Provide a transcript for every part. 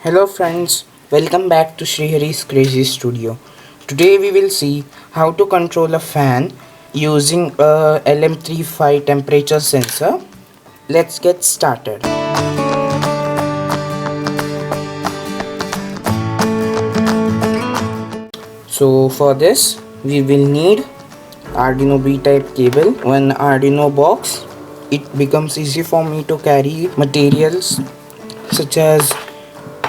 Hello friends, welcome back to Srihari's Crazy Studio. Today we will see how to control a fan using a LM35 temperature sensor. Let's get started. So for this we will need Arduino B type cable, one Arduino box. It becomes easy for me to carry materials such as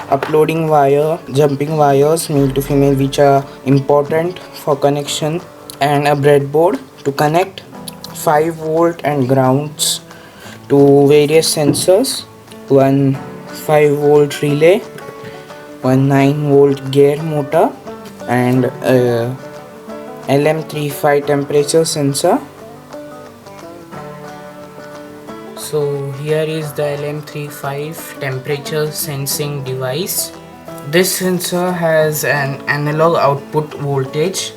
uploading wire, jumping wires male to female which are important for connection, and a breadboard to connect 5 volt and grounds to various sensors, one 5 volt relay, one 9 volt gear motor, and a LM35 temperature sensor. So here is the LM35 temperature sensing device. This sensor has an analog output voltage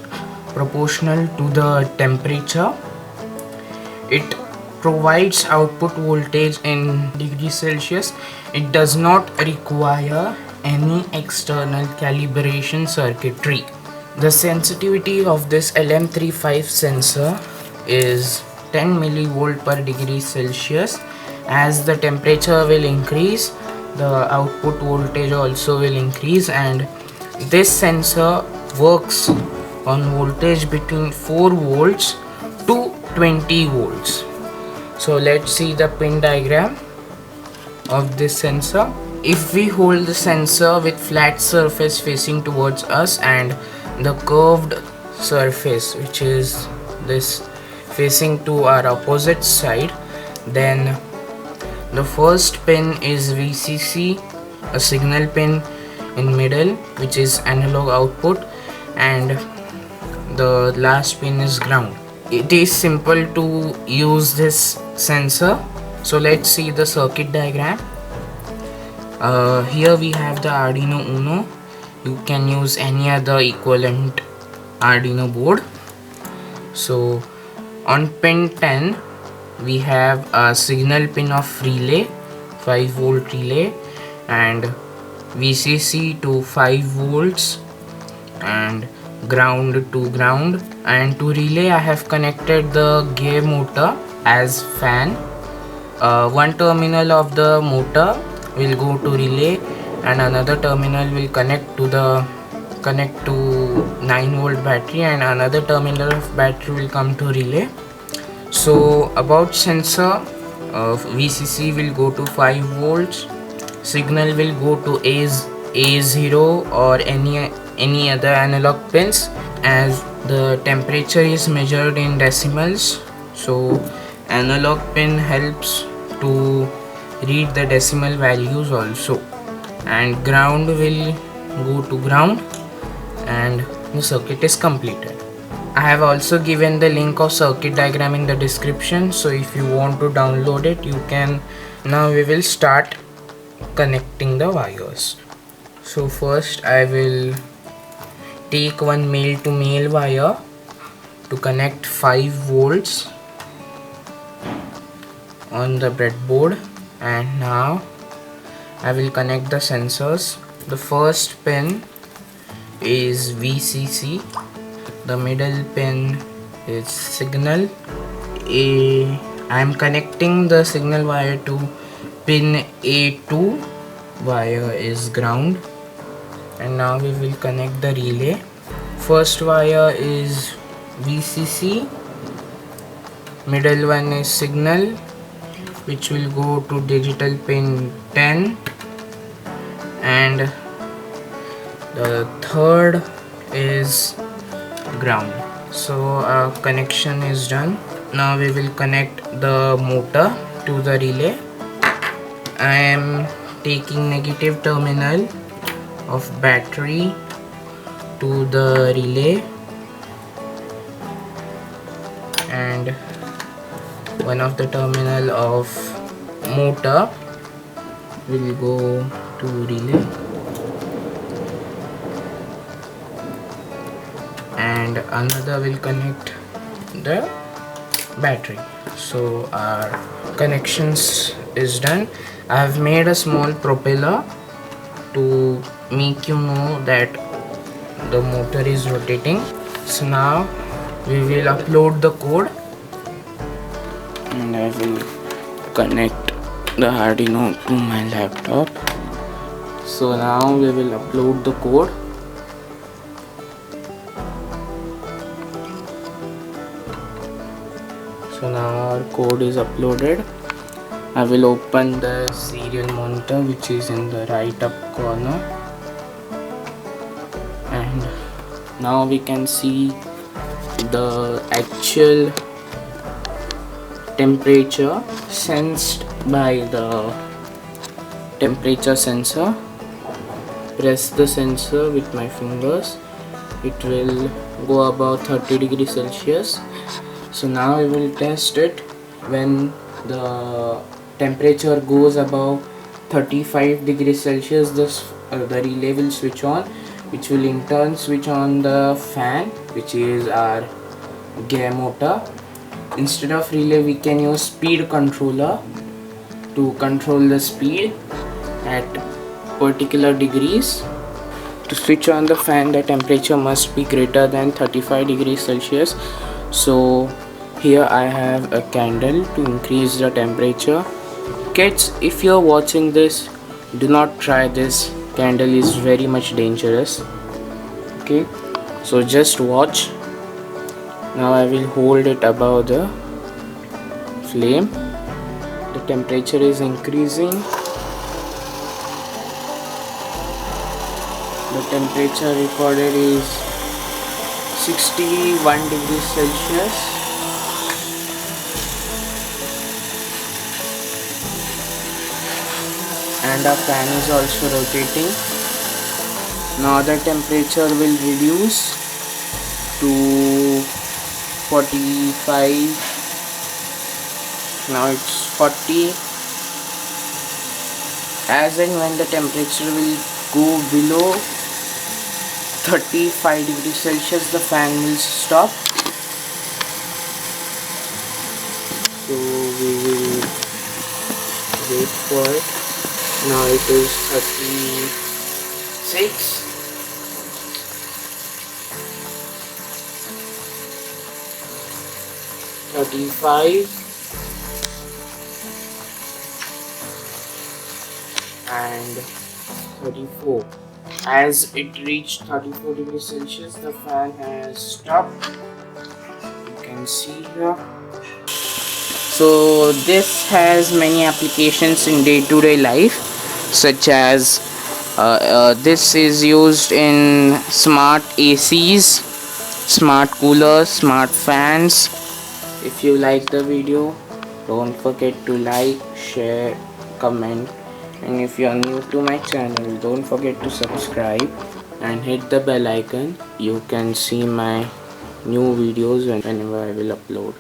proportional to the temperature. It provides output voltage in degrees Celsius. It does not require any external calibration circuitry. The sensitivity of this LM35 sensor is 10 millivolt per degree Celsius. As the temperature will increase, the output voltage also will increase, and this sensor works on voltage between 4 volts to 20 volts. So let's see the pin diagram of this sensor. If we hold the sensor with flat surface facing towards us and the curved surface, which is this, facing to our opposite side, then the first pin is VCC, a signal pin in middle which is analog output, and the last pin is ground. It is simple to use this sensor. So let's see the circuit diagram. Here we have the Arduino Uno. You can use any other equivalent Arduino board. So on pin 10 we have a signal pin of relay, 5 volt relay, and VCC to 5 volts and ground to ground, and to relay I have connected the gear motor as fan. One terminal of the motor will go to relay and another terminal will connect to 9 volt battery, and another terminal of battery will come to relay. So about sensor, VCC will go to 5 volts, signal will go to A0 or any other analog pins, as the temperature is measured in decimals. So analog pin helps to read the decimal values also, and ground will go to ground, and the circuit is completed. I have also given the link of circuit diagram in the description, so if you want to download it you can. Now we will start connecting the wires. So first I will take one male to male wire to connect 5 volts on the breadboard, and now I will connect the sensors. The first pin is VCC, the middle pin is signal. I am connecting the signal wire to pin A2, wire is ground, and now we will connect the relay. First wire is VCC, middle one is signal which will go to digital pin 10, and the third is ground. So our connection is done. Now we will connect the motor to the relay. I am taking negative terminal of battery to the relay, and one of the terminal of motor will go to relay, and another will connect the battery. So our connections is done. I have made a small propeller to make you know that the motor is rotating. So now we will upload the code, and I will connect the Arduino to my laptop. So now we will upload the code. So now our code is uploaded. I will open the serial monitor, which is in the right up corner, and now we can see the actual temperature sensed by the temperature sensor. Press the sensor with my fingers, it will go above 30 degrees Celsius. So now I will test it. When the temperature goes above 35 degrees Celsius, the relay will switch on, which will in turn switch on the fan, which is our gear motor. Instead of relay, we can use speed controller to control the speed at particular degrees. To switch on the fan, the temperature must be greater than 35 degrees Celsius. So here I have a candle to increase the temperature. Kids, if you're watching this, do not try this. Candle is very much dangerous. Okay, so just watch. Now I will hold it above the flame. The temperature is increasing. The temperature recorded is 61 degrees Celsius. And our fan is also rotating. Now the temperature will reduce to 45. Now it's 40. As and when the temperature will go below 35 degrees Celsius, the fan will stop. So we will wait for it. Now it is 36. 35 and 34. As it reached 34 degrees Celsius, the fan has stopped. You can see here. So this has many applications in day-to-day life, such as this is used in smart ACs, smart coolers, smart fans. If you like the video, don't forget to like, share, comment, and if you are new to my channel, don't forget to subscribe and hit the bell icon. You can see my new videos whenever I will upload.